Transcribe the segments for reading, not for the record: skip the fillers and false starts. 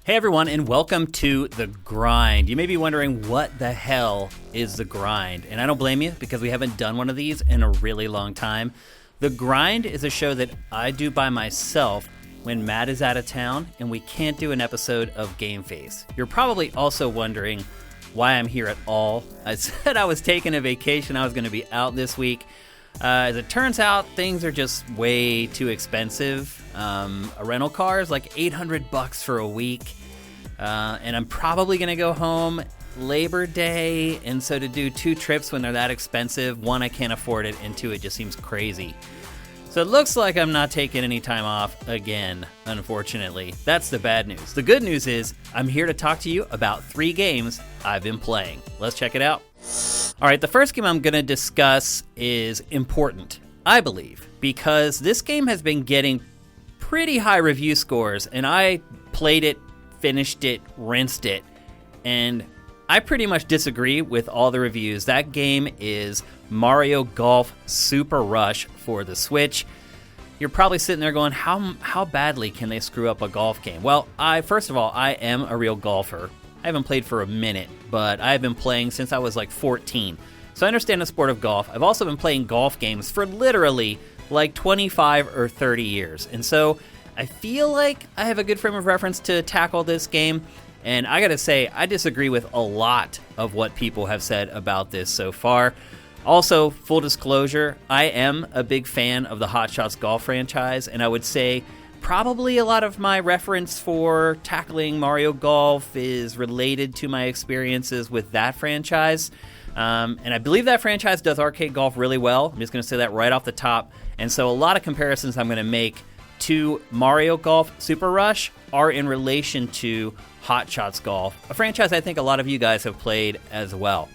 Hey everyone, and welcome to The Grind. You may be wondering what the hell is The Grind, and I don't blame you because we haven't done one of these in a really long time. The Grind is a show that I do by myself when Matt is out of town and we can't do an episode of GameFace. You're probably also wondering why I'm here at all. I said I was taking a vacation, I was going to be out this week. As it turns out, things are just way too expensive. A rental car is like $800 for a week, and I'm probably going to go home Labor Day, and so to do two trips when they're that expensive, one, I can't afford it, and two, it just seems crazy. So it looks like I'm not taking any time off again, unfortunately. That's the bad news. The good news is I'm here to talk to you about 3 games I've been playing. Let's check it out. All right, the first game I'm going to discuss is important, I believe, because this game has been getting pretty high review scores, and I played it, finished it, rinsed it, and I pretty much disagree with all the reviews. That game is Mario Golf Super Rush for the Switch. You're probably sitting there going, how badly can they screw up a golf game? Well, first of all, I am a real golfer. I haven't played for a minute, but I've been playing since I was like 14. So I understand the sport of golf. I've also been playing golf games for literally like 25 or 30 years. And so I feel like I have a good frame of reference to tackle this game. And I gotta say, I disagree with a lot of what people have said about this so far. Also, full disclosure, I am a big fan of the Hot Shots Golf franchise, and I would say probably a lot of my reference for tackling Mario Golf is related to my experiences with that franchise. And I believe that franchise does arcade golf really well. I'm just going to say that right off the top. And so a lot of comparisons I'm going to make to Mario Golf Super Rush are in relation to Hot Shots Golf, a franchise I think a lot of you guys have played as well.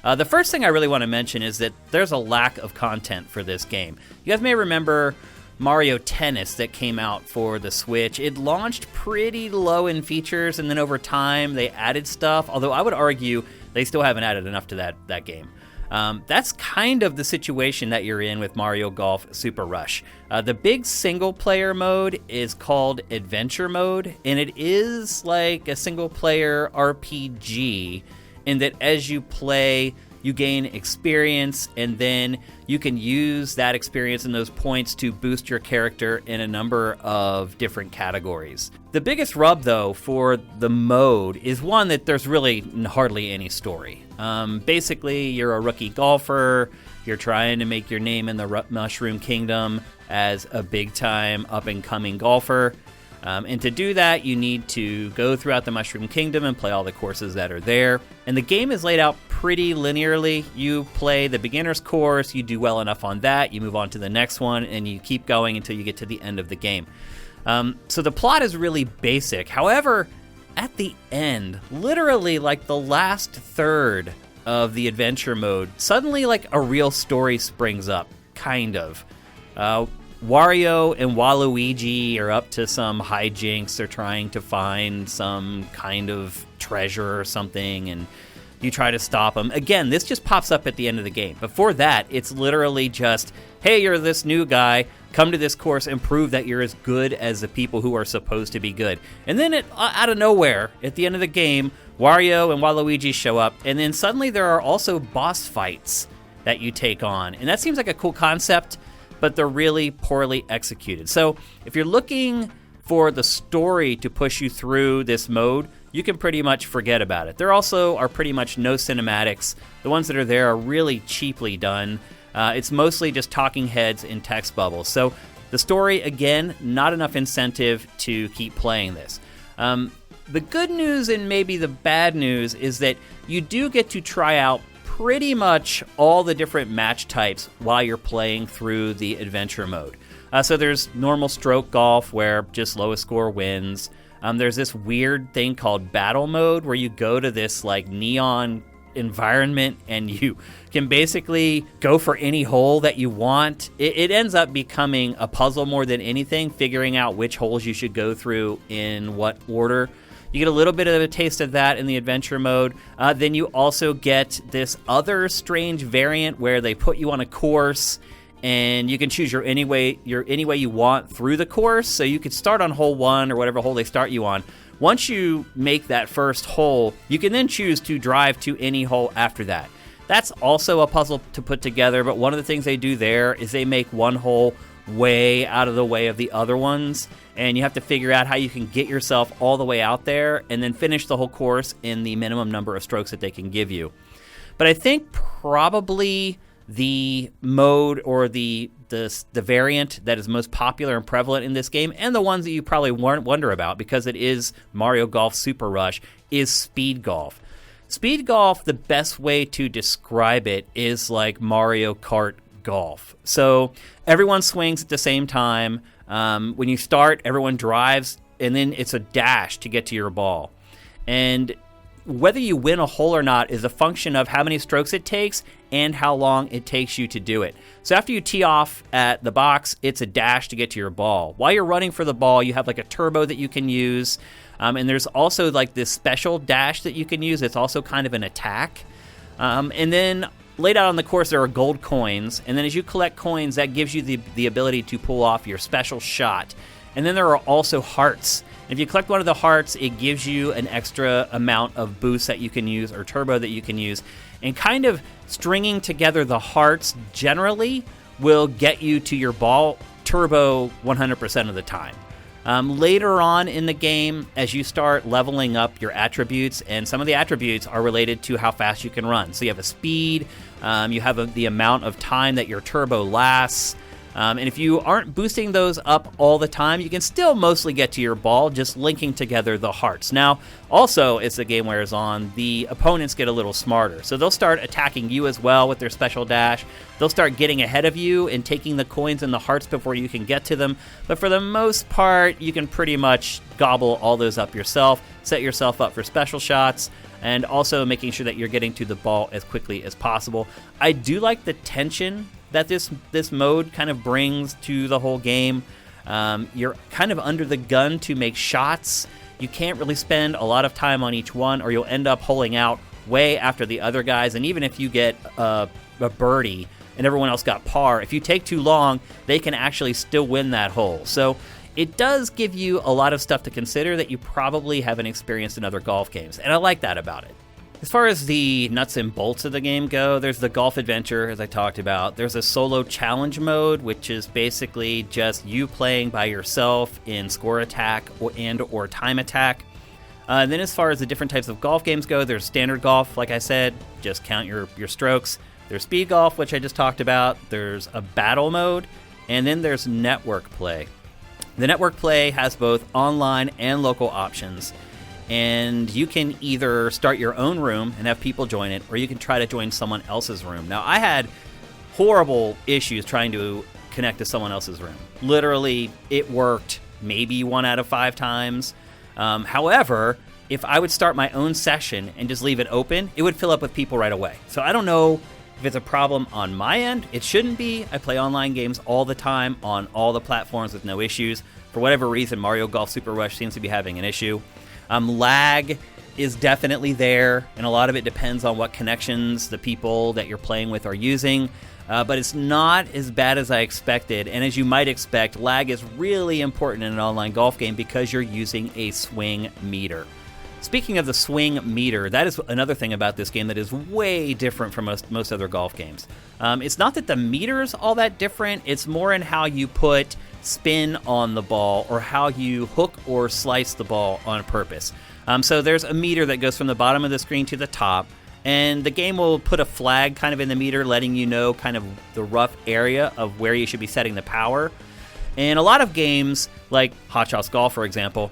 The first thing I really want to mention is that there's a lack of content for this game. You guys may remember Mario Tennis that came out for the Switch. It launched pretty low in features, and then over time they added stuff, although I would argue they still haven't added enough to that game. That's kind of the situation that you're in with Mario Golf Super Rush. The big single-player mode is called Adventure Mode, and it is like a single-player RPG in that as you play, you gain experience, and then you can use that experience and those points to boost your character in a number of different categories. The biggest rub, though, for the mode is one that there's really hardly any story. Basically, you're a rookie golfer, you're trying to make your name in the Mushroom Kingdom as a big-time, up-and-coming golfer. And to do that, you need to go throughout the Mushroom Kingdom and play all the courses that are there. And the game is laid out pretty linearly. You play the beginner's course, you do well enough on that, you move on to the next one, and you keep going until you get to the end of the game. So the plot is really basic. However, at the end, literally like the last third of the adventure mode, suddenly like a real story springs up, kind of. Wario and Waluigi are up to some hijinks. They're trying to find some kind of treasure or something, and you try to stop them. Again, this just pops up at the end of the game. Before that, it's literally just, hey, you're this new guy, come to this course and prove that you're as good as the people who are supposed to be good. And then out of nowhere, at the end of the game, Wario and Waluigi show up, and then suddenly there are also boss fights that you take on. And that seems like a cool concept, but they're really poorly executed. So if you're looking for the story to push you through this mode, you can pretty much forget about it. There also are pretty much no cinematics. The ones that are there are really cheaply done. It's mostly just talking heads and text bubbles. So the story, again, not enough incentive to keep playing this. The good news and maybe the bad news is that you do get to try out pretty much all the different match types while you're playing through the adventure mode. So there's normal stroke golf where just lowest score wins. There's this weird thing called battle mode where you go to this like neon environment and you can basically go for any hole that you want. It ends up becoming a puzzle more than anything, figuring out which holes you should go through in what order. You get a little bit of a taste of that in the adventure mode. Then you also get this other strange variant where they put you on a course and you can choose your any way you want through the course. So you could start on hole 1 or whatever hole they start you on, Once you make that first hole, you can then choose to drive to any hole after that. That's also a puzzle to put together, but one of the things they do there is they make one hole way out of the way of the other ones, and you have to figure out how you can get yourself all the way out there and then finish the whole course in the minimum number of strokes that they can give you. But I think probably the mode or the variant that is most popular and prevalent in this game, and the ones that you probably wonder about because it is Mario Golf Super Rush, is Speed Golf. Speed Golf, the best way to describe it is like Mario Kart Golf. So everyone swings at the same time. When you start, everyone drives, and then it's a dash to get to your ball. And whether you win a hole or not is a function of how many strokes it takes and how long it takes you to do it. So after you tee off at the box, it's a dash to get to your ball. While you're running for the ball, you have like a turbo that you can use. And there's also like this special dash that you can use. It's also kind of an attack. And then laid out on the course, there are gold coins. And then as you collect coins, that gives you the ability to pull off your special shot. And then there are also hearts. If you collect one of the hearts, it gives you an extra amount of boost that you can use or turbo that you can use. And kind of stringing together the hearts generally will get you to your ball turbo 100% of the time. Later on in the game, as you start leveling up your attributes, and some of the attributes are related to how fast you can run. So you have a speed, you have the amount of time that your turbo lasts, and if you aren't boosting those up all the time, you can still mostly get to your ball just linking together the hearts. Now, also, as the game wears on, the opponents get a little smarter. So they'll start attacking you as well with their special dash. They'll start getting ahead of you and taking the coins and the hearts before you can get to them. But for the most part, you can pretty much gobble all those up yourself, set yourself up for special shots, and also making sure that you're getting to the ball as quickly as possible. I do like the tension that this mode kind of brings to the whole game. You're kind of under the gun to make shots. You can't really spend a lot of time on each one, or you'll end up holing out way after the other guys. And even if you get a birdie and everyone else got par, if you take too long, they can actually still win that hole. So it does give you a lot of stuff to consider that you probably haven't experienced in other golf games, and I like that about it. As far as the nuts and bolts of the game go, there's the golf adventure, as I talked about. There's a solo challenge mode, which is basically just you playing by yourself in score attack or time attack. And then as far as the different types of golf games go, there's standard golf, like I said, just count your strokes. There's speed golf, which I just talked about. There's a battle mode, and then there's network play. The network play has both online and local options. And you can either start your own room and have people join it, or you can try to join someone else's room. Now, I had horrible issues trying to connect to someone else's room. Literally, it worked maybe 1 out of 5 times. However, if I would start my own session and just leave it open, it would fill up with people right away. So I don't know if it's a problem on my end. It shouldn't be. I play online games all the time on all the platforms with no issues. For whatever reason, Mario Golf Super Rush seems to be having an issue. Lag is definitely there, and a lot of it depends on what connections the people that you're playing with are using, but it's not as bad as I expected. And as you might expect, lag is really important in an online golf game because you're using a swing meter. Speaking of the swing meter, that is another thing about this game that is way different from most other golf games. It's not that the meter's all that different, it's more in how you put spin on the ball or how you hook or slice the ball on purpose. So there's a meter that goes from the bottom of the screen to the top, and the game will put a flag kind of in the meter letting you know kind of the rough area of where you should be setting the power. In a lot of games, like Hot Shots Golf, for example,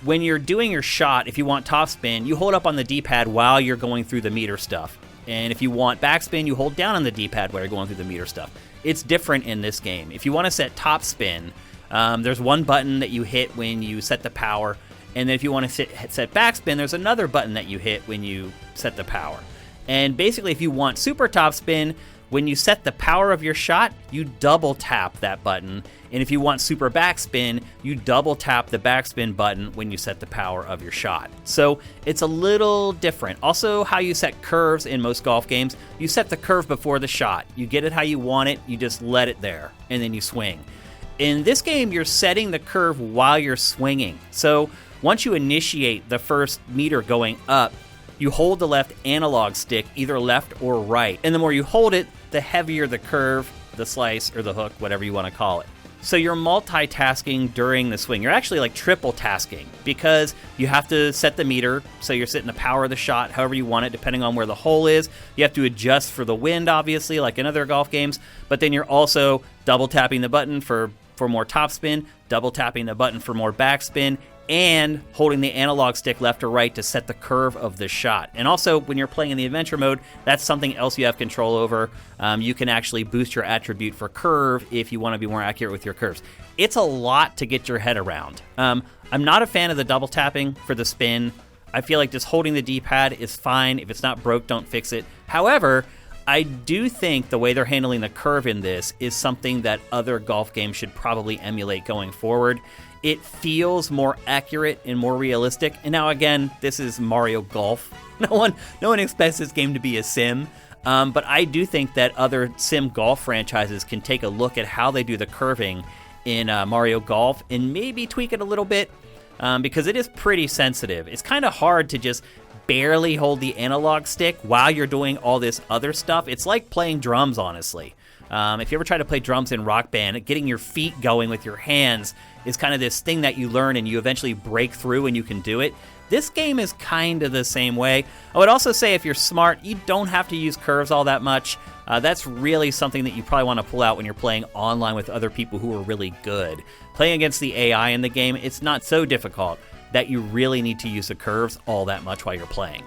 when you're doing your shot, if you want topspin, you hold up on the D-pad while you're going through the meter stuff. And if you want backspin, you hold down on the D-pad while you're going through the meter stuff. It's different in this game. If you want to set topspin, there's one button that you hit when you set the power. And then if you want to set backspin, there's another button that you hit when you set the power. And basically, if you want super topspin, when you set the power of your shot, you double tap that button. And if you want super backspin, you double tap the backspin button when you set the power of your shot. So it's a little different. Also, how you set curves in most golf games, you set the curve before the shot. You get it how you want it, you just let it there, and then you swing. In this game, you're setting the curve while you're swinging. So once you initiate the first meter going up, you hold the left analog stick, either left or right. And the more you hold it, the heavier the curve, the slice, or the hook, whatever you want to call it. So you're multitasking during the swing. You're actually like triple tasking because you have to set the meter, so you're setting the power of the shot however you want it, depending on where the hole is. You have to adjust for the wind, obviously, like in other golf games, but then you're also double tapping the button for more topspin, double tapping the button for more backspin, and holding the analog stick left or right to set the curve of the shot. And also, when you're playing in the adventure mode, that's something else you have control over. You can actually boost your attribute for curve if you want to be more accurate with your curves. It's a lot to get your head around. I'm not a fan of the double tapping for the spin. I feel like just holding the D-pad is fine. If it's not broke, don't fix it. However, I do think the way they're handling the curve in this is something that other golf games should probably emulate going forward. It feels more accurate and more realistic. And now again, this is Mario Golf. No one expects this game to be a sim. But I do think that other sim golf franchises can take a look at how they do the curving in Mario Golf and maybe tweak it a little bit because it is pretty sensitive. It's kind of hard to just barely hold the analog stick while you're doing all this other stuff. It's like playing drums, honestly. If you ever try to play drums in Rock Band, getting your feet going with your hands is kind of this thing that you learn and you eventually break through and you can do it. This game is kind of the same way. I would also say if you're smart, you don't have to use curves all that much. That's really something that you probably want to pull out when you're playing online with other people who are really good. Playing against the AI in the game, it's not so difficult that you really need to use the curves all that much while you're playing.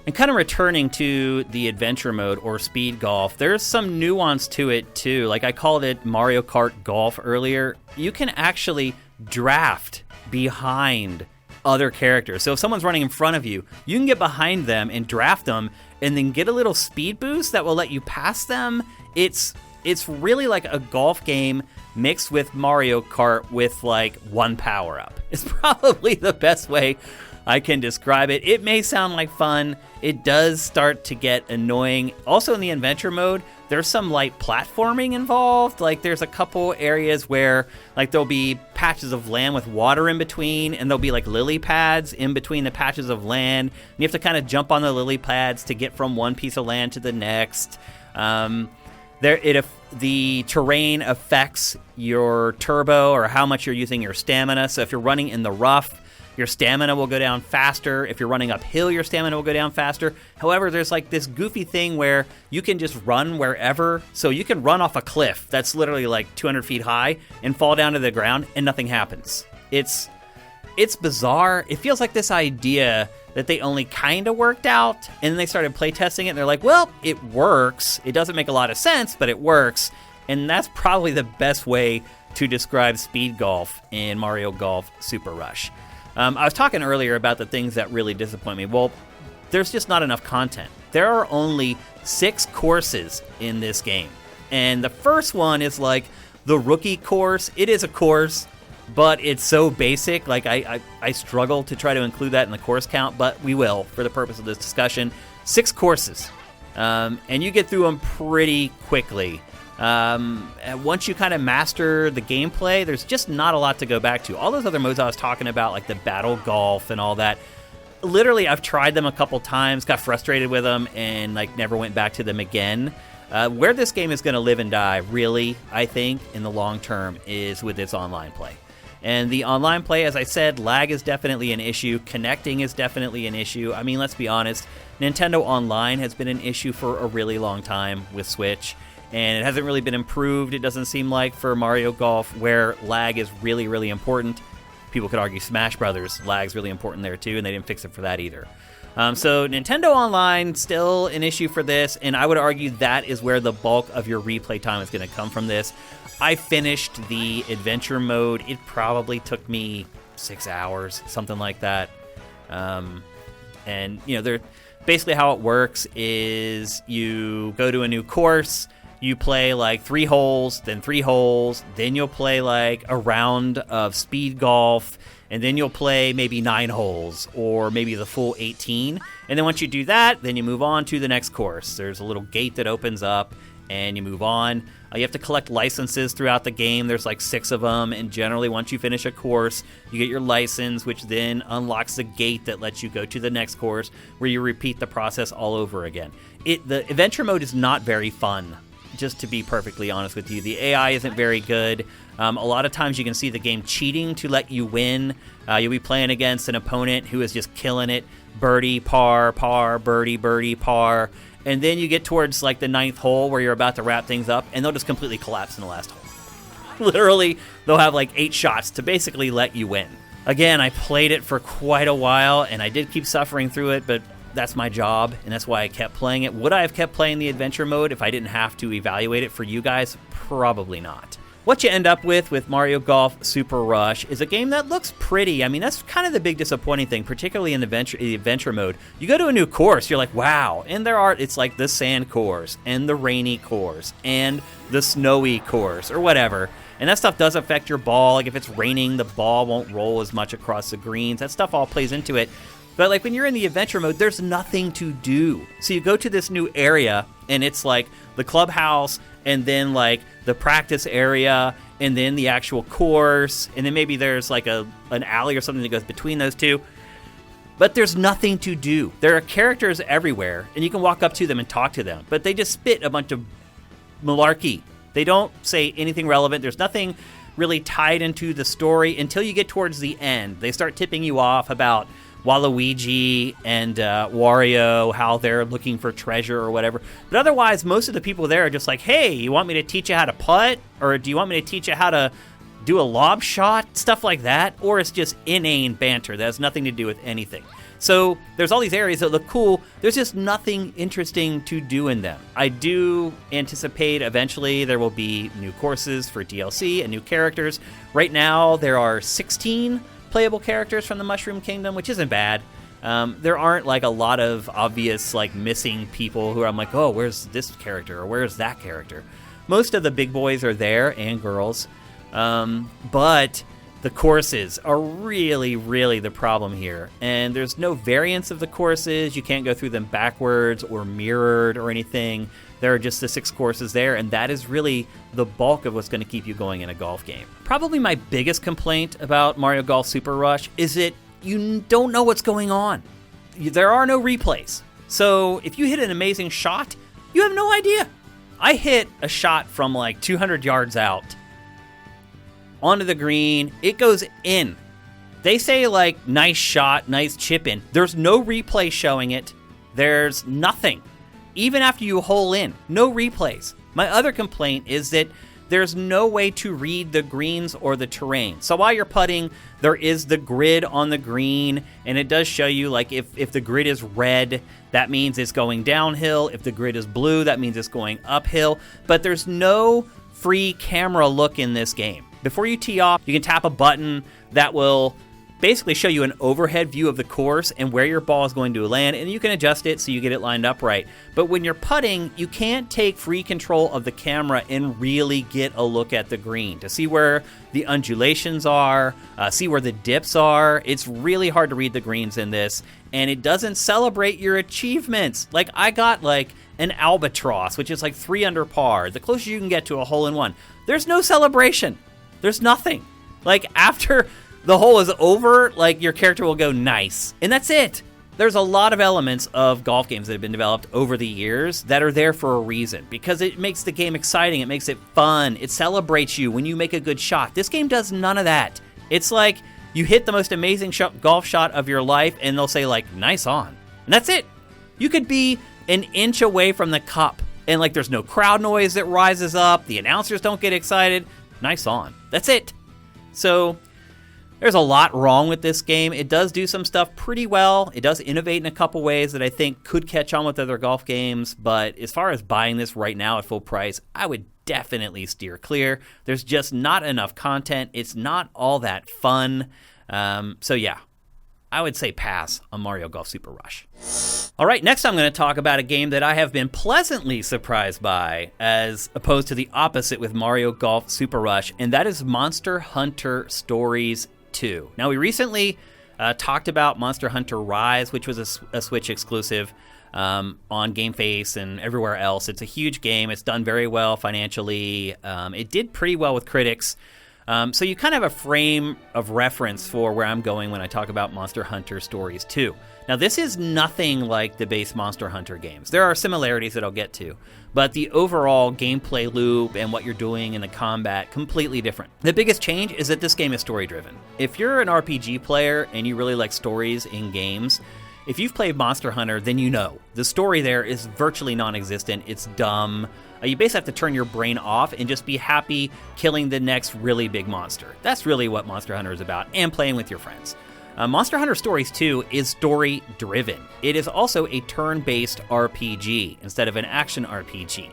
And kind of returning to the adventure mode or speed golf, there's some nuance to it too. Like I called it Mario Kart Golf earlier. You can actually draft behind other characters. So if someone's running in front of you, you can get behind them and draft them and then get a little speed boost that will let you pass them. It's really like a golf game mixed with Mario Kart with like one power up. It's probably the best way I can describe it. It may sound like fun. It does start to get annoying. Also in the adventure mode, there's some light platforming involved. Like there's a couple areas where like there'll be patches of land with water in between, and there'll be like lily pads in between the patches of land. And you have to kind of jump on the lily pads to get from one piece of land to the next. The terrain affects your turbo or how much you're using your stamina. So if you're running in the rough, your stamina will go down faster. If you're running uphill, your stamina will go down faster. However, there's like this goofy thing where you can just run wherever. So you can run off a cliff that's literally like 200 feet high and fall down to the ground and nothing happens. It's bizarre. It feels like this idea that they only kind of worked out, and then they started playtesting it, and they're like, well, it works. It doesn't make a lot of sense, but it works. And that's probably the best way to describe speed golf in Mario Golf Super Rush. I was talking earlier about the things that really disappoint me. Well, there's just not enough content. There are only 6 courses in this game. And the first one is like the rookie course. It is a course, but it's so basic. Like I struggle to try to include that in the course count, but we will for the purpose of this discussion. 6 courses. And you get through them pretty quickly. And once you kind of master the gameplay, there's just not a lot to go back to. All those other modes I was talking about, like the battle golf and all that, literally I've tried them a couple times, got frustrated with them, and like never went back to them again. Where this game is going to live and die, really, I think, in the long term, is with its online play. And the online play, as I said, lag is definitely an issue. Connecting is definitely an issue. I mean, let's be honest, Nintendo Online has been an issue for a really long time with Switch. And it hasn't really been improved, it doesn't seem like, for Mario Golf, where lag is really, really important. People could argue Smash Brothers, lag's really important there too, and they didn't fix it for that either. So Nintendo Online, still an issue for this, and I would argue that is where the bulk of your replay time is going to come from this. I finished the adventure mode. It probably took me 6 hours, something like that. And, you know, basically how it works is you go to a new course, you play like 3 holes, then 3 holes, then you'll play like a round of speed golf, and then you'll play maybe 9 holes or maybe the full 18. And then once you do that, then you move on to the next course. There's a little gate that opens up, and you move on. You have to collect licenses throughout the game. There's like 6 of them, and generally once you finish a course, you get your license, which then unlocks the gate that lets you go to the next course, where you repeat the process all over again. The adventure mode is not very fun, just to be perfectly honest with you. The AI isn't very good. A lot of times you can see the game cheating to let you win. You'll be playing against an opponent who is just killing it. Birdie, par, par, birdie, birdie, par. And then you get towards like the 9th hole where you're about to wrap things up, and they'll just completely collapse in the last hole. Literally, they'll have like 8 shots to basically let you win. Again, I played it for quite a while, and I did keep suffering through it, but that's my job, and that's why I kept playing it. Would I have kept playing the adventure mode if I didn't have to evaluate it for you guys? Probably not. What you end up with Mario Golf Super Rush is a game that looks pretty. I mean, that's kind of the big disappointing thing, particularly in the adventure mode. You go to a new course, you're like, wow. And it's like the sand course, and the rainy course, and the snowy course, or whatever. And that stuff does affect your ball. Like if it's raining, the ball won't roll as much across the greens. That stuff all plays into it. But like when you're in the adventure mode, there's nothing to do. So you go to this new area, and it's like the clubhouse, and then like the practice area, and then the actual course, and then maybe there's like an alley or something that goes between those two. But there's nothing to do. There are characters everywhere, and you can walk up to them and talk to them, but they just spit a bunch of malarkey. They don't say anything relevant. There's nothing really tied into the story until you get towards the end. They start tipping you off about Waluigi and Wario, how they're looking for treasure or whatever. But otherwise, most of the people there are just like, hey, you want me to teach you how to putt? Or do you want me to teach you how to do a lob shot? Stuff like that. Or it's just inane banter that has nothing to do with anything. So there's all these areas that look cool. There's just nothing interesting to do in them. I do anticipate eventually there will be new courses for DLC and new characters. Right now, there are 16 playable characters from the Mushroom Kingdom, which isn't bad. There aren't like a lot of obvious like missing people who I'm like, oh, where's this character or where's that character? Most of the big boys are there and girls, but the courses are really, really the problem here. And there's no variance of the courses. You can't go through them backwards or mirrored or anything. There are just the 6 courses there, and that is really the bulk of what's going to keep you going in a golf game. Probably my biggest complaint about Mario Golf Super Rush is that you don't know what's going on. There are no replays. So if you hit an amazing shot, you have no idea. I hit a shot from like 200 yards out onto the green. It goes in. They say like, nice shot, nice chip in. There's no replay showing it. There's nothing. Even after you hole in, no replays. My other complaint is that there's no way to read the greens or the terrain. So while you're putting, there is the grid on the green, and it does show you, like, if the grid is red, that means it's going downhill. If the grid is blue, that means it's going uphill. But there's no free camera look in this game. Before you tee off, you can tap a button that will basically show you an overhead view of the course and where your ball is going to land, and you can adjust it so you get it lined up right. But when you're putting, you can't take free control of the camera and really get a look at the green to see where the undulations are, see where the dips are. It's really hard to read the greens in this, and it doesn't celebrate your achievements. Like, I got like an albatross, which is like 3 under par, the closest you can get to a hole-in-one. There's no celebration. There's nothing. Like, after the hole is over, like, your character will go nice, and that's it. There's a lot of elements of golf games that have been developed over the years that are there for a reason, because it makes the game exciting, it makes it fun, it celebrates you when you make a good shot. This game does none of that. It's like you hit the most amazing golf shot of your life, and they'll say, like, nice on, and that's it. You could be an inch away from the cup, and like there's no crowd noise that rises up, the announcers don't get excited, nice on. That's it. So there's a lot wrong with this game. It does do some stuff pretty well. It does innovate in a couple ways that I think could catch on with other golf games. But as far as buying this right now at full price, I would definitely steer clear. There's just not enough content. It's not all that fun. So yeah, I would say pass on Mario Golf Super Rush. All right, next I'm going to talk about a game that I have been pleasantly surprised by, as opposed to the opposite with Mario Golf Super Rush, and that is Monster Hunter Stories 2. Now, we recently talked about Monster Hunter Rise, which was a Switch exclusive. on GameFace and everywhere else. It's a huge game. It's done very well financially. It did pretty well with critics. So you kind of have a frame of reference for where I'm going when I talk about Monster Hunter Stories 2. Now, this is nothing like the base Monster Hunter games. There are similarities that I'll get to, but the overall gameplay loop and what you're doing in the combat, completely different. The biggest change is that this game is story-driven. If you're an RPG player and you really like stories in games, if you've played Monster Hunter, then you know. The story there is virtually non-existent. It's dumb. You basically have to turn your brain off and just be happy killing the next really big monster. That's really what Monster Hunter is about, and playing with your friends. Monster Hunter Stories 2 is story-driven. It is also a turn-based RPG instead of an action RPG.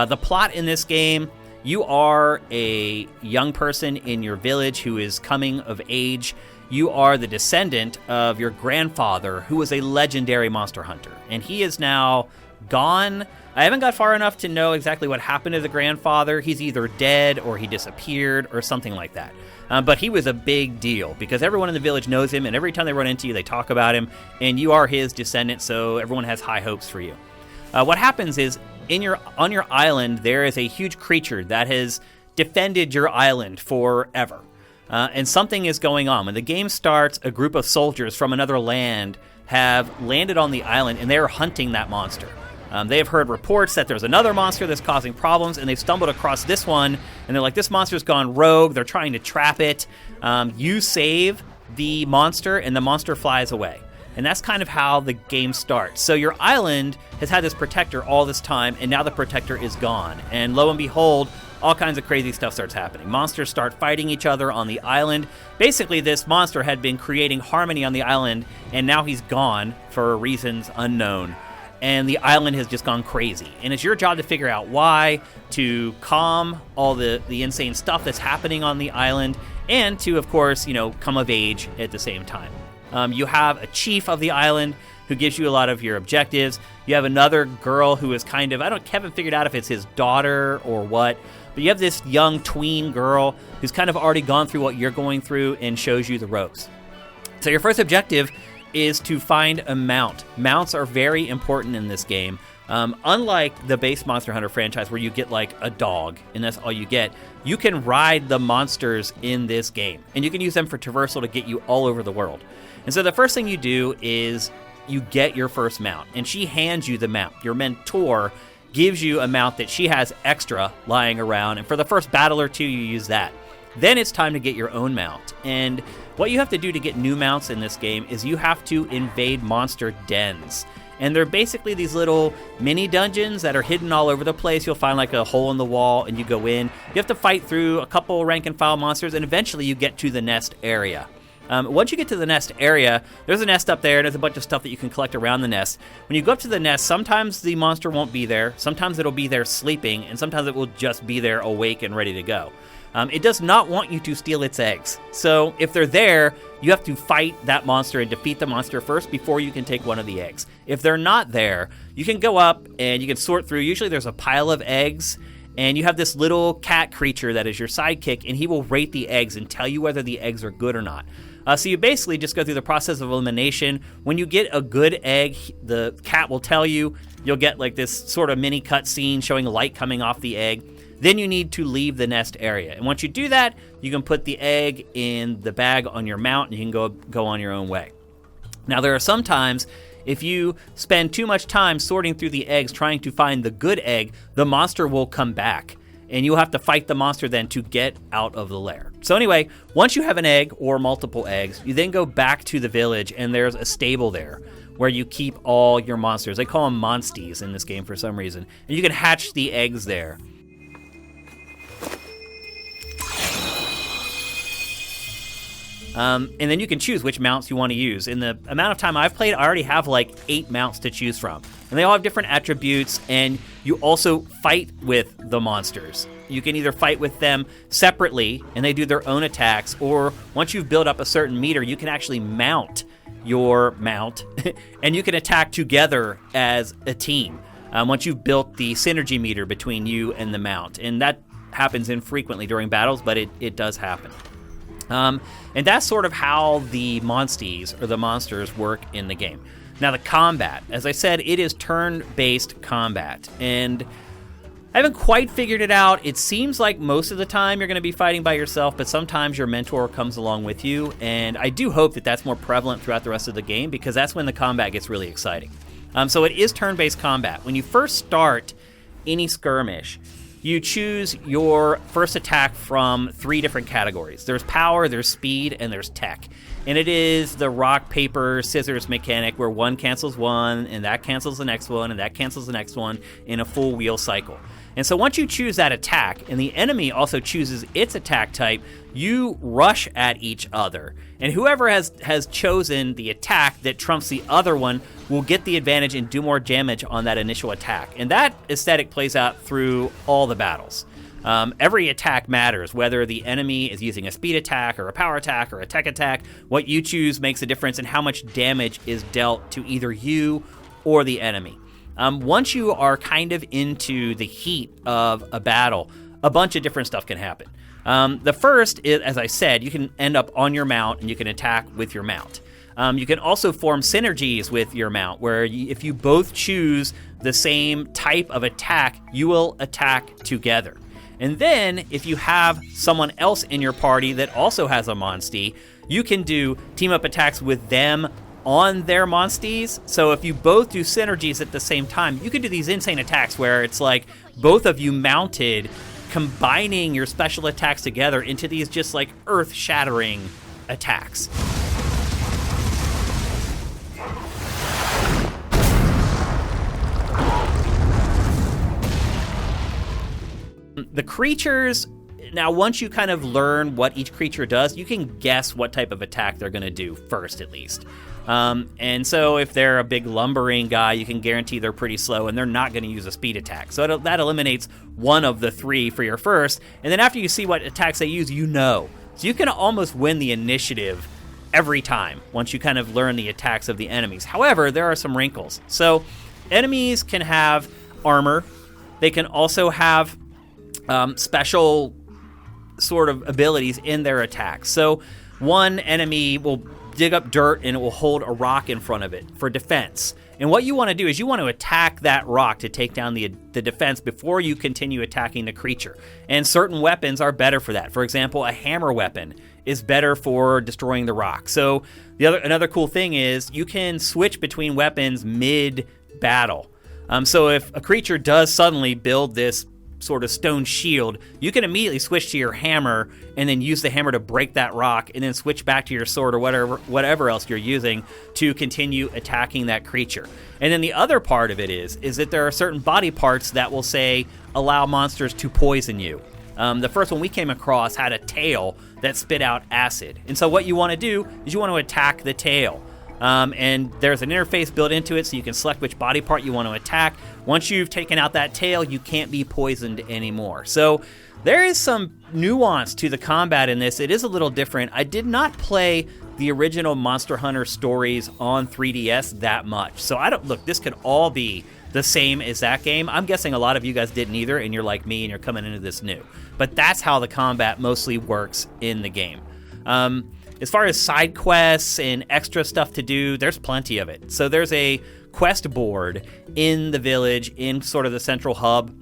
The plot in this game, you are a young person in your village who is coming of age. You are the descendant of your grandfather, who was a legendary monster hunter, and he is now gone. I haven't got far enough to know exactly what happened to the grandfather. He's either dead or he disappeared or something like that. But he was a big deal because everyone in the village knows him, and every time they run into you, they talk about him, and you are his descendant, so everyone has high hopes for you. What happens is, on your island, there is a huge creature that has defended your island forever. And something is going on. When the game starts, a group of soldiers from another land have landed on the island, and they are hunting that monster. They have heard reports that there's another monster that's causing problems, and they've stumbled across this one, and they're like, this monster's gone rogue. They're trying to trap it. You save the monster, and the monster flies away. And that's kind of how the game starts. So your island has had this protector all this time, and now the protector is gone. And lo and behold, all kinds of crazy stuff starts happening. Monsters start fighting each other on the island. Basically, this monster had been creating harmony on the island, and now he's gone for reasons unknown. And the island has just gone crazy. And it's your job to figure out why, to calm all the insane stuff that's happening on the island, and to, of course, come of age at the same time. You have a chief of the island who gives you a lot of your objectives. You have another girl who is haven't figured out if it's his daughter or what, but you have this young tween girl who's kind of already gone through what you're going through and shows you the ropes. So your first objective is to find a mount. Mounts are very important in this game. Unlike the base Monster Hunter franchise where you get like a dog and that's all you get, you can ride the monsters in this game, and you can use them for traversal to get you all over the world. And so the first thing you do is you get your first mount, and she hands you the mount. Your mentor gives you a mount that she has extra lying around, and for the first battle or two, you use that. Then it's time to get your own mount, and what you have to do to get new mounts in this game is you have to invade monster dens. And they're basically these little mini dungeons that are hidden all over the place. You'll find like a hole in the wall, and you go in. You have to fight through a couple rank and file monsters, and eventually you get to the nest area. Once you get to the nest area, there's a nest up there, and there's a bunch of stuff that you can collect around the nest. When you go up to the nest, sometimes the monster won't be there, sometimes it'll be there sleeping, and sometimes it will just be there awake and ready to go. It does not want you to steal its eggs. So if they're there, you have to fight that monster and defeat the monster first before you can take one of the eggs. If they're not there, you can go up and you can sort through. Usually there's a pile of eggs, and you have this little cat creature that is your sidekick, and he will rate the eggs and tell you whether the eggs are good or not. So you basically just go through the process of elimination. When you get a good egg, the cat will tell you. You'll get like this sort of mini cutscene showing light coming off the egg. Then you need to leave the nest area. And once you do that, you can put the egg in the bag on your mount, and you can go on your own way. Now, there are some times if you spend too much time sorting through the eggs trying to find the good egg, the monster will come back, and you'll have to fight the monster then to get out of the lair. So anyway, once you have an egg or multiple eggs, you then go back to the village, and there's a stable there where you keep all your monsters. They call them monsties in this game for some reason. And you can hatch the eggs there. And then you can choose which mounts you want to use. In the amount of time I've played, I already have like 8 mounts to choose from. And they all have different attributes, and you also fight with the monsters. You can either fight with them separately, and they do their own attacks, or once you've built up a certain meter, you can actually mount your mount, and you can attack together as a team. Once you've built the synergy meter between you and the mount. And that happens infrequently during battles, but it does happen. And that's sort of how the monsties, or the monsters, work in the game. Now the combat, as I said, it is turn-based combat, and I haven't quite figured it out. It seems like most of the time you're going to be fighting by yourself, but sometimes your mentor comes along with you, and I do hope that that's more prevalent throughout the rest of the game, because that's when the combat gets really exciting. So it is turn-based combat. When you first start any skirmish, you choose your first attack from 3 different categories. There's power, there's speed, and there's tech. And it is the rock, paper, scissors mechanic where one cancels one, and that cancels the next one, and that cancels the next one in a full wheel cycle. And so once you choose that attack, and the enemy also chooses its attack type, you rush at each other. And whoever has chosen the attack that trumps the other one will get the advantage and do more damage on that initial attack. And that aesthetic plays out through all the battles. Every attack matters, whether the enemy is using a speed attack or a power attack or a tech attack. What you choose makes a difference in how much damage is dealt to either you or the enemy. Once you are kind of into the heat of a battle, a bunch of different stuff can happen. The first is, as I said, you can end up on your mount and you can attack with your mount. You can also form synergies with your mount, where if you both choose the same type of attack, you will attack together. And then, if you have someone else in your party that also has a monstie, you can do team-up attacks with them on their monsties. So if you both do synergies at the same time, you can do these insane attacks where it's like both of you mounted, combining your special attacks together into these just like earth-shattering attacks. The creatures, now once you kind of learn what each creature does, you can guess what type of attack they're going to do first, at least. And so if they're a big lumbering guy, you can guarantee they're pretty slow and they're not going to use a speed attack. So that eliminates one of the 3 for your first. And then after you see what attacks they use, you know. So you can almost win the initiative every time once you kind of learn the attacks of the enemies. However, there are some wrinkles. So enemies can have armor. They can also have special sort of abilities in their attacks. So one enemy will dig up dirt and it will hold a rock in front of it for defense. And what you want to do is you want to attack that rock to take down the defense before you continue attacking the creature. And certain weapons are better for that. For example, a hammer weapon is better for destroying the rock. So another cool thing is you can switch between weapons mid-battle. So if a creature does suddenly build this sort of stone shield, you can immediately switch to your hammer and then use the hammer to break that rock and then switch back to your sword or whatever else you're using to continue attacking that creature. And then the other part of it is that there are certain body parts that will say allow monsters to poison you. The first one we came across had a tail that spit out acid. And so what you want to do is you want to attack the tail. And there's an interface built into it so you can select which body part you want to attack. Once you've taken out that tail, you can't be poisoned anymore. So there is some nuance to the combat in this. It is a little different. I did not play the original Monster Hunter stories on 3DS that much. So this could all be the same as that game. I'm guessing a lot of you guys didn't either, and you're like me and you're coming into this new. But that's how the combat mostly works in the game. As far as side quests and extra stuff to do, there's plenty of it. So there's a quest board in the village, in sort of the central hub.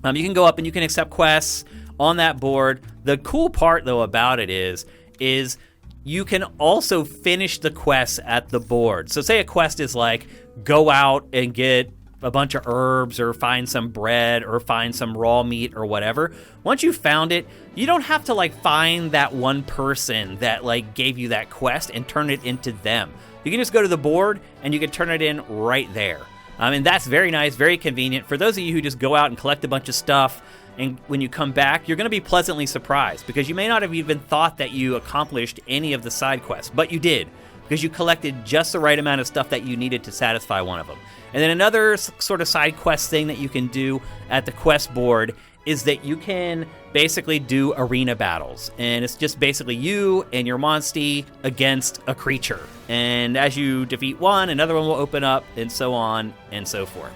You can go up and you can accept quests on that board. The cool part, though, about it is you can also finish the quests at the board. So say a quest is like, go out and get a bunch of herbs or find some bread or find some raw meat or whatever. Once you've found it, you don't have to find that one person that gave you that quest and turn it into them. You can just go to the board and you can turn it in right there. And that's very nice, very convenient. For those of you who just go out and collect a bunch of stuff, and when you come back, you're going to be pleasantly surprised because you may not have even thought that you accomplished any of the side quests, but you did because you collected just the right amount of stuff that you needed to satisfy one of them. And then another sort of side quest thing that you can do at the quest board is that you can basically do arena battles. And it's just basically you and your monstie against a creature. And as you defeat one, another one will open up, and so on and so forth.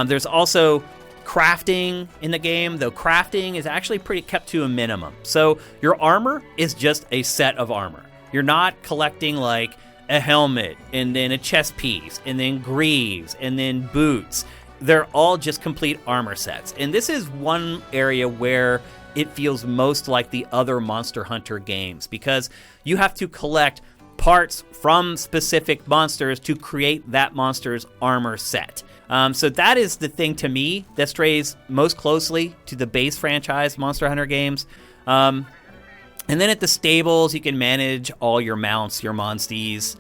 There's also crafting in the game, though crafting is actually pretty kept to a minimum. So your armor is just a set of armor. You're not collecting a helmet, and then a chest piece, and then greaves, and then boots. They're all just complete armor sets. And this is one area where it feels most like the other Monster Hunter games, because you have to collect parts from specific monsters to create that monster's armor set. So that is the thing to me that strays most closely to the base franchise Monster Hunter games. And then at the stables, you can manage all your mounts, your monsties.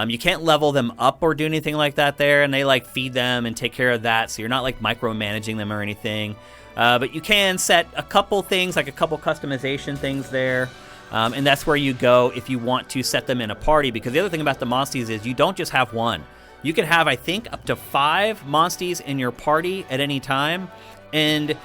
You can't level them up or do anything like that there, and they like feed them and take care of that, so you're not like micromanaging them or anything. But you can set a couple things, like a couple customization things there. And that's where you go if you want to set them in a party, because the other thing about the monsties is you don't just have one. You can have, I think, up to 5 monsties in your party at any time. And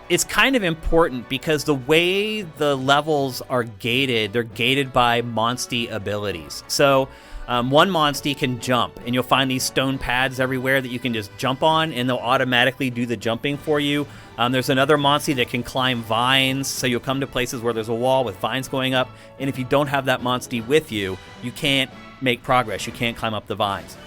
it's kind of important because the way the levels are gated, they're gated by monstie abilities. So one monstie can jump, and you'll find these stone pads everywhere that you can just jump on, and they'll automatically do the jumping for you. There's another monstie that can climb vines, so you'll come to places where there's a wall with vines going up, and if you don't have that monstie with you, you can't make progress. You can't climb up the vines.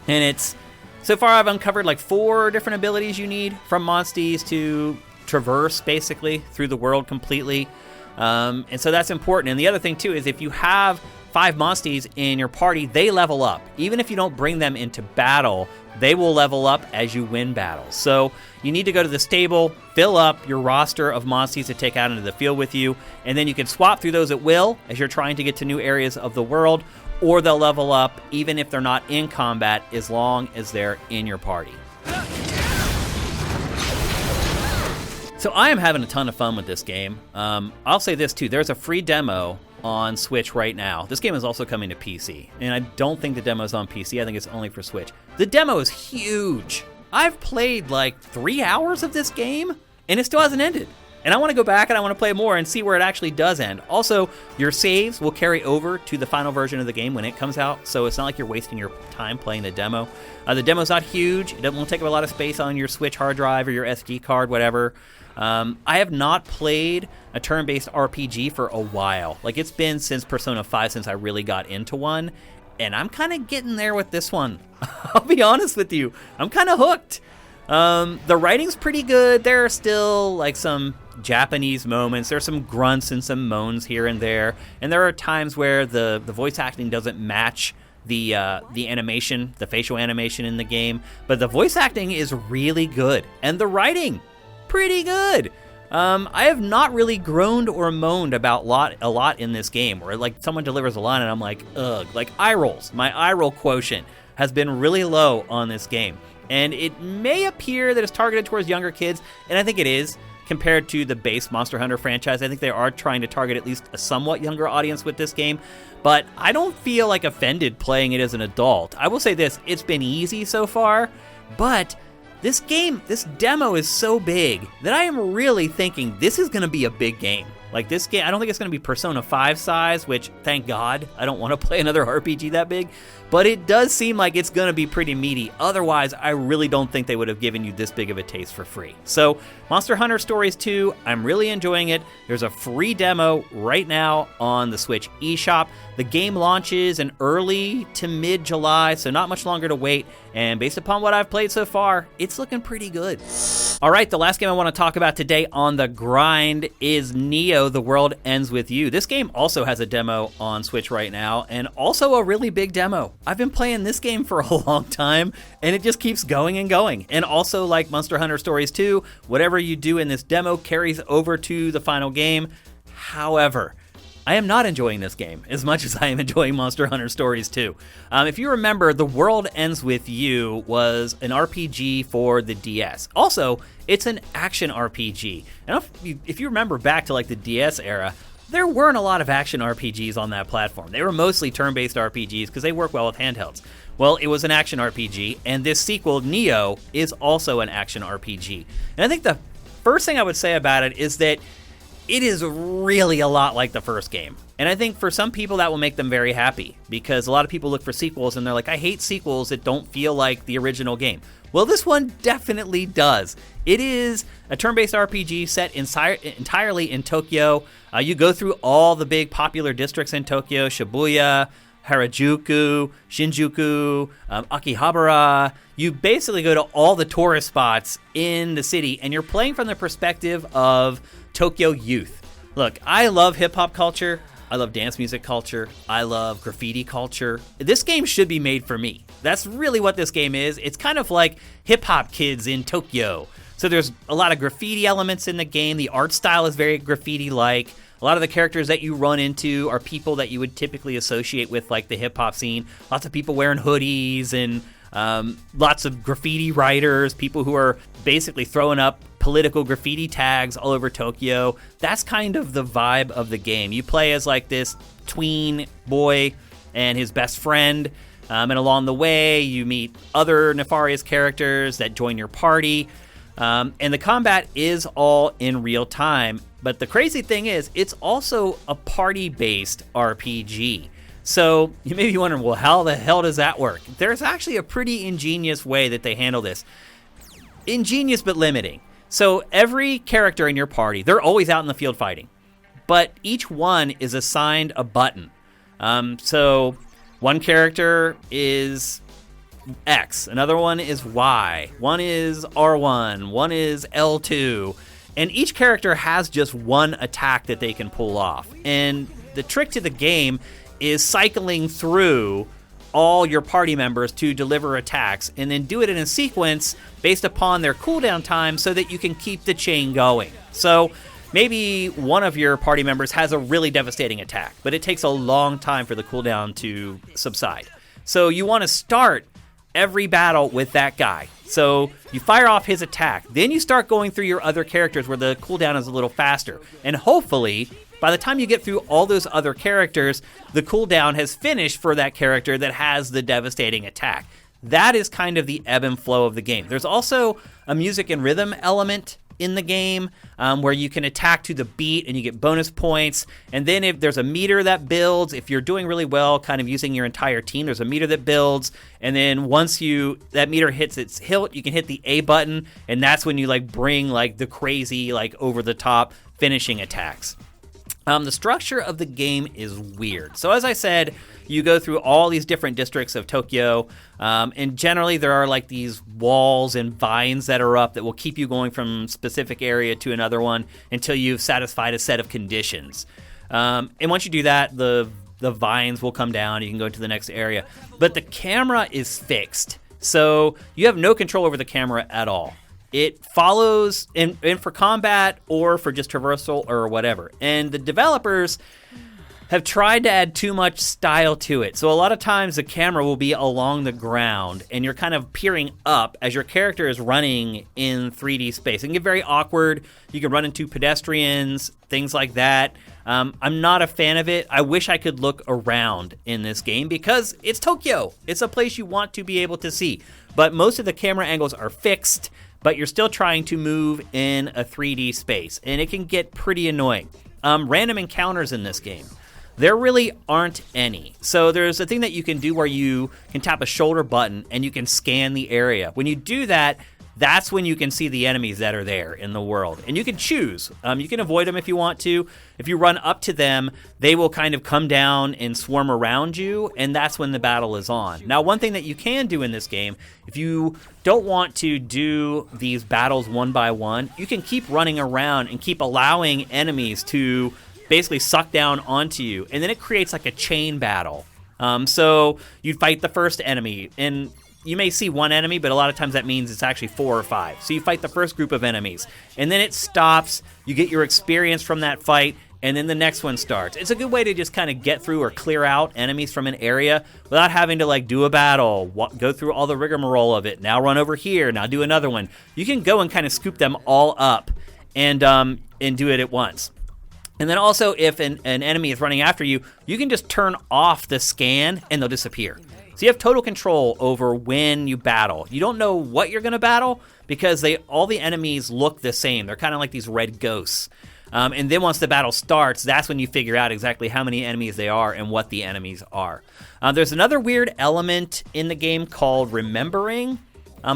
And it's, so far I've uncovered like 4 different abilities you need from monsties to traverse basically through the world completely. And so that's important. And the other thing too is if you have 5 monsties in your party, they level up. Even if you don't bring them into battle, they will level up as you win battles. So you need to go to the stable, fill up your roster of monsties to take out into the field with you, and then you can swap through those at will as you're trying to get to new areas of the world, or they'll level up even if they're not in combat as long as they're in your party. So I am having a ton of fun with this game. I'll say this too, there's a free demo on Switch right now. This game is also coming to PC, and I don't think the demo is on PC. I think it's only for Switch. The demo is huge. I've played like 3 hours of this game, and it still hasn't ended. And I want to go back and I want to play more and see where it actually does end. Also, your saves will carry over to the final version of the game when it comes out, so it's not like you're wasting your time playing the demo. The demo's not huge. It won't take up a lot of space on your Switch hard drive or your SD card, whatever. I have not played a turn-based RPG for a while. Like, it's been since Persona 5 since I really got into one, and I'm kind of getting there with this one. I'll be honest with you. I'm kind of hooked. The writing's pretty good. There are still, like, some Japanese moments. There's some grunts and some moans here and there, and there are times where the voice acting doesn't match the animation, the facial animation in the game, but the voice acting is really good, and the writing pretty good. I have not really groaned or moaned about a lot in this game, where like someone delivers a line and I'm like, ugh, like eye rolls. My eye roll quotient has been really low on this game, and it may appear that it's targeted towards younger kids, and I think it is. Compared to the base Monster Hunter franchise, I think they are trying to target at least a somewhat younger audience with this game, but I don't feel like offended playing it as an adult. I will say this, it's been easy so far, but this demo is so big that I am really thinking this is going to be a big game. Like, this game, I don't think it's going to be Persona 5 size, which, thank God, I don't want to play another RPG that big, but it does seem like it's going to be pretty meaty. Otherwise, I really don't think they would have given you this big of a taste for free. So, Monster Hunter Stories 2, I'm really enjoying it. There's a free demo right now on the Switch eShop. The game launches in early to mid-July, so not much longer to wait, and based upon what I've played so far, it's looking pretty good. All right, the last game I want to talk about today on the grind is Neo: The World Ends With You. This game also has a demo on Switch right now, and also a really big demo. I've been playing this game for a long time, and it just keeps going and going. And also, like Monster Hunter Stories 2, whatever you do in this demo carries over to the final game. However, I am not enjoying this game as much as I am enjoying Monster Hunter Stories 2. If you remember, The World Ends With You was an RPG for the DS. Also, it's an action RPG. And if you remember back to like the DS era, there weren't a lot of action RPGs on that platform. They were mostly turn-based RPGs because they work well with handhelds. Well, it was an action RPG, and this sequel, Neo, is also an action RPG. And I think the first thing I would say about it is that it is really a lot like the first game. And I think for some people that will make them very happy, because a lot of people look for sequels and they're like, I hate sequels that don't feel like the original game. Well, this one definitely does. It is a turn-based RPG set entirely in Tokyo. You go through all the big popular districts in Tokyo: Shibuya, Harajuku, Shinjuku, Akihabara. You basically go to all the tourist spots in the city, and you're playing from the perspective of Tokyo youth. Look, I love hip-hop culture. I love dance music culture. I love graffiti culture. This game should be made for me. That's really what this game is. It's kind of like hip-hop kids in Tokyo. So there's a lot of graffiti elements in the game. The art style is very graffiti-like. A lot of the characters that you run into are people that you would typically associate with, like, the hip-hop scene. Lots of people wearing hoodies and lots of graffiti writers, people who are basically throwing up political graffiti tags all over Tokyo. That's kind of the vibe of the game. You play as, like, this tween boy and his best friend, and along the way, you meet other nefarious characters that join your party. And the combat is all in real time. But the crazy thing is, it's also a party-based RPG. So you may be wondering, well, how the hell does that work? There's actually a pretty ingenious way that they handle this. Ingenious but limiting. So every character in your party, they're always out in the field fighting. But each one is assigned a button. So one character is X, another one is Y, one is R1, one is L2, and each character has just one attack that they can pull off. And the trick to the game is cycling through all your party members to deliver attacks, and then do it in a sequence based upon their cooldown time so that you can keep the chain going. So maybe one of your party members has a really devastating attack, but it takes a long time for the cooldown to subside. So you want to start every battle with that guy. So you fire off his attack. Then you start going through your other characters where the cooldown is a little faster. And hopefully, by the time you get through all those other characters, the cooldown has finished for that character that has the devastating attack. That is kind of the ebb and flow of the game. There's also a music and rhythm element in the game where you can attack to the beat and you get bonus points. And then if there's a meter that builds, if you're doing really well kind of using your entire team, there's a meter that builds. And then once that meter hits its hilt, you can hit the A button, and that's when you like bring like the crazy like over the top finishing attacks. The structure of the game is weird. So as I said, you go through all these different districts of Tokyo, and generally there are like these walls and vines that are up that will keep you going from specific area to another one until you've satisfied a set of conditions. And once you do that, the vines will come down, you can go to the next area. But the camera is fixed, so you have no control over the camera at all. It follows in for combat or for just traversal or whatever. And the developers have tried to add too much style to it. So a lot of times the camera will be along the ground and you're kind of peering up as your character is running in 3D space. It can get very awkward. You can run into pedestrians, things like that. I'm not a fan of it. I wish I could look around in this game because it's Tokyo. It's a place you want to be able to see. But most of the camera angles are fixed, but you're still trying to move in a 3D space, and it can get pretty annoying. Random encounters in this game, there really aren't any. So there's a thing that you can do where you can tap a shoulder button and you can scan the area. When you do that, that's when you can see the enemies that are there in the world. And you can choose. You can avoid them if you want to. If you run up to them, they will kind of come down and swarm around you, and that's when the battle is on. Now, one thing that you can do in this game, if you don't want to do these battles one by one, you can keep running around and keep allowing enemies to basically suck down onto you, and then it creates like a chain battle. So you fight the first enemy, and you may see one enemy, but a lot of times that means it's actually 4 or 5. So you fight the first group of enemies, and then it stops, you get your experience from that fight, and then the next one starts. It's a good way to just kind of get through or clear out enemies from an area without having to like do a battle, go through all the rigmarole of it, now run over here, now do another one. You can go and kind of scoop them all up and do it at once. And then also if an enemy is running after you, you can just turn off the scan and they'll disappear. So you have total control over when you battle. You don't know what you're going to battle because all the enemies look the same. They're kind of like these red ghosts. And then once the battle starts, that's when you figure out exactly how many enemies they are and what the enemies are. There's another weird element in the game called remembering.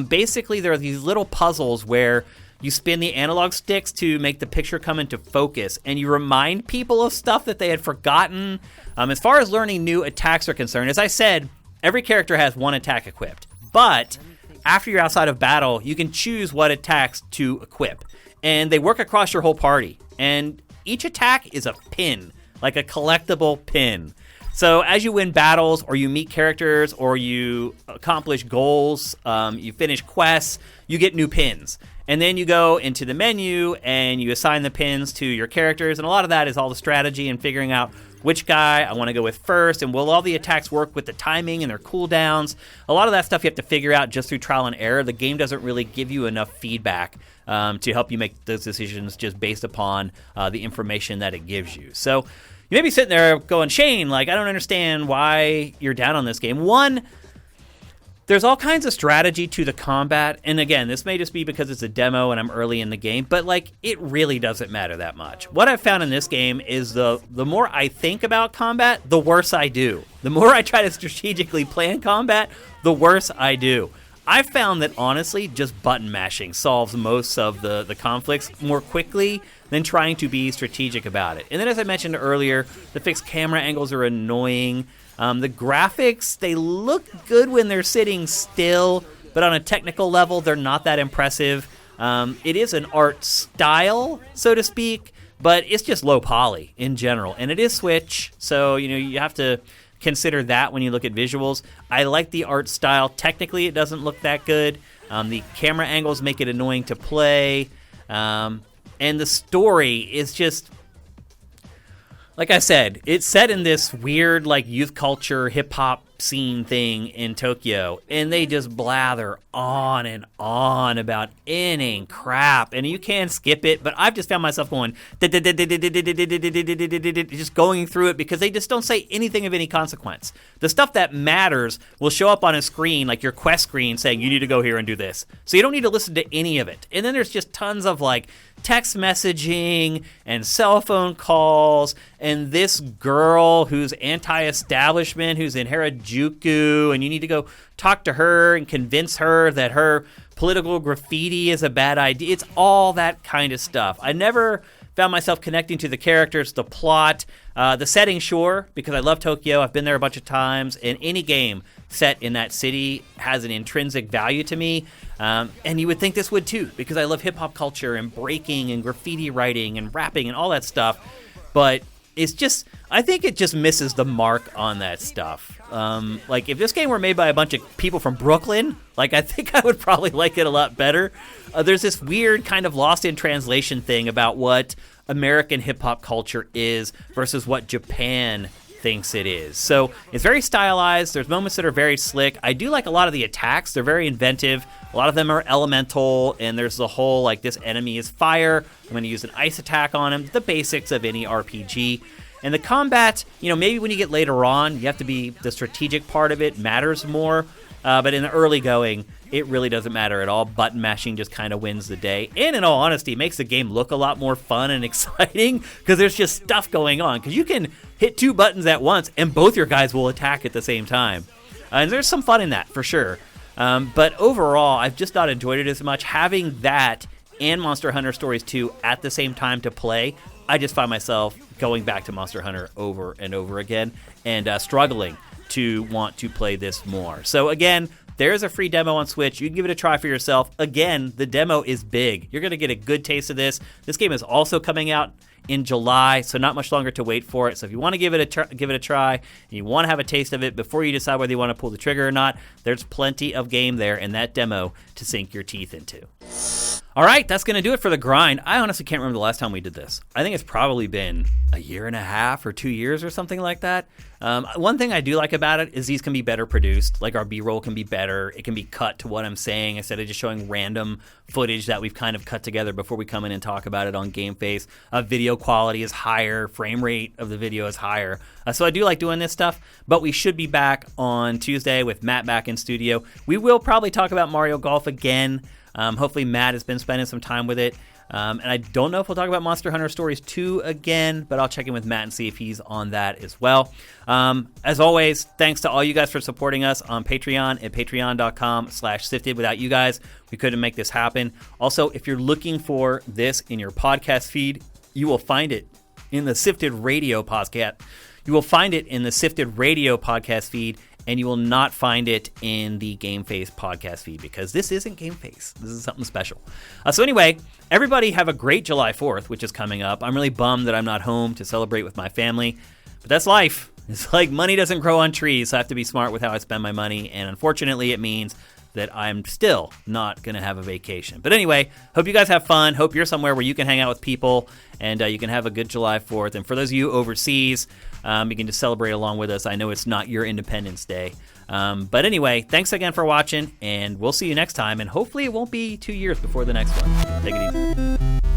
Basically, there are these little puzzles where you spin the analog sticks to make the picture come into focus, and you remind people of stuff that they had forgotten. As far as learning new attacks are concerned, as I said, every character has one attack equipped. But after you're outside of battle, you can choose what attacks to equip. And they work across your whole party. And each attack is a pin, like a collectible pin. So as you win battles, or you meet characters, or you accomplish goals, you finish quests, you get new pins. And then you go into the menu and you assign the pins to your characters. And a lot of that is all the strategy and figuring out which guy I want to go with first, and will all the attacks work with the timing and their cooldowns. A lot of that stuff you have to figure out just through trial and error. The game doesn't really give you enough feedback to help you make those decisions just based upon the information that it gives you. So you may be sitting there going, Shane, like, I don't understand why you're down on this game. One, there's all kinds of strategy to the combat, and again, this may just be because it's a demo and I'm early in the game, but like, it really doesn't matter that much. What I've found in this game is the more I think about combat, the worse I do. The more I try to strategically plan combat, the worse I do. I've found that, honestly, just button mashing solves most of the conflicts more quickly than trying to be strategic about it. And then, as I mentioned earlier, the fixed camera angles are annoying. The graphics, they look good when they're sitting still, but on a technical level, they're not that impressive. It is an art style, so to speak, but it's just low poly in general. And it is Switch, so you have to consider that when you look at visuals. I like the art style. Technically, it doesn't look that good. The camera angles make it annoying to play. And the story is just, like I said, it's set in this weird, like, youth culture, hip-hop scene thing in Tokyo, and they just blather on and on about inane crap, and you can skip it, but I've just found myself going, just going through it, because they just don't say anything of any consequence. The stuff that matters will show up on a screen, like your quest screen, saying you need to go here and do this. So you don't need to listen to any of it. And then there's just tons of, like, text messaging and cell phone calls, and this girl who's anti-establishment, who's in Harajuku, and you need to go talk to her and convince her that her political graffiti is a bad idea. It's all that kind of stuff. I never found myself connecting to the characters, the plot, the setting, sure, because I love Tokyo. I've been there a bunch of times, and any game set in that city has an intrinsic value to me. And you would think this would too, because I love hip-hop culture and breaking and graffiti writing and rapping and all that stuff. But it's just, I think it just misses the mark on that stuff. Like, if this game were made by a bunch of people from Brooklyn, like, I think I would probably like it a lot better. There's this weird kind of lost in translation thing about what American hip-hop culture is versus what Japan thinks it is. So it's very stylized. There's moments that are very slick. I do like a lot of the attacks. They're very inventive. A lot of them are elemental, and there's the whole, like, this enemy is fire, I'm going to use an ice attack on him, the basics of any RPG. And the combat, maybe when you get later on, you have to be, the strategic part of it matters more. But in the early going, it really doesn't matter at all. Button mashing just kind of wins the day. And in all honesty, it makes the game look a lot more fun and exciting because there's just stuff going on. Because you can hit two buttons at once and both your guys will attack at the same time. And there's some fun in that, for sure. But overall, I've just not enjoyed it as much. Having that and Monster Hunter Stories 2 at the same time to play, I just find myself going back to Monster Hunter over and over again and struggling to want to play this more. So again, there's a free demo on Switch. You can give it a try for yourself. Again, the demo is big. You're going to get a good taste of this. This game is also coming out in July, so not much longer to wait for it. So if you want to give it a try, and you want to have a taste of it before you decide whether you want to pull the trigger or not, there's plenty of game there in that demo to sink your teeth into. All right, that's going to do it for the grind. I honestly can't remember the last time we did this. I think it's probably been a year and a half or 2 years or something like that. One thing I do like about it is these can be better produced. Like, our B-roll can be better. It can be cut to what I'm saying instead of just showing random footage that we've kind of cut together before we come in and talk about it on GameFace. Video quality is higher. Frame rate of the video is higher. So I do like doing this stuff, but we should be back on Tuesday with Matt back in studio. We will probably talk about Mario Golf again. Hopefully Matt has been spending some time with it. And I don't know if we'll talk about Monster Hunter Stories 2 again, but I'll check in with Matt and see if he's on that as well. As always, thanks to all you guys for supporting us on Patreon at patreon.com/sifted. Without you guys, we couldn't make this happen. Also, if you're looking for this in your podcast feed, you will find it in the Sifted Radio podcast. You will find it in the Sifted Radio podcast feed, and you will not find it in the GameFace podcast feed because this isn't GameFace. This is something special. So anyway, everybody have a great July 4th, which is coming up. I'm really bummed that I'm not home to celebrate with my family, but that's life. It's like money doesn't grow on trees, so I have to be smart with how I spend my money, and unfortunately it means that I'm still not going to have a vacation. But anyway, hope you guys have fun. Hope you're somewhere where you can hang out with people and you can have a good July 4th. And for those of you overseas, you can just celebrate along with us. I know it's not your Independence Day. But anyway, thanks again for watching, and we'll see you next time. And hopefully it won't be 2 years before the next one. Take it easy.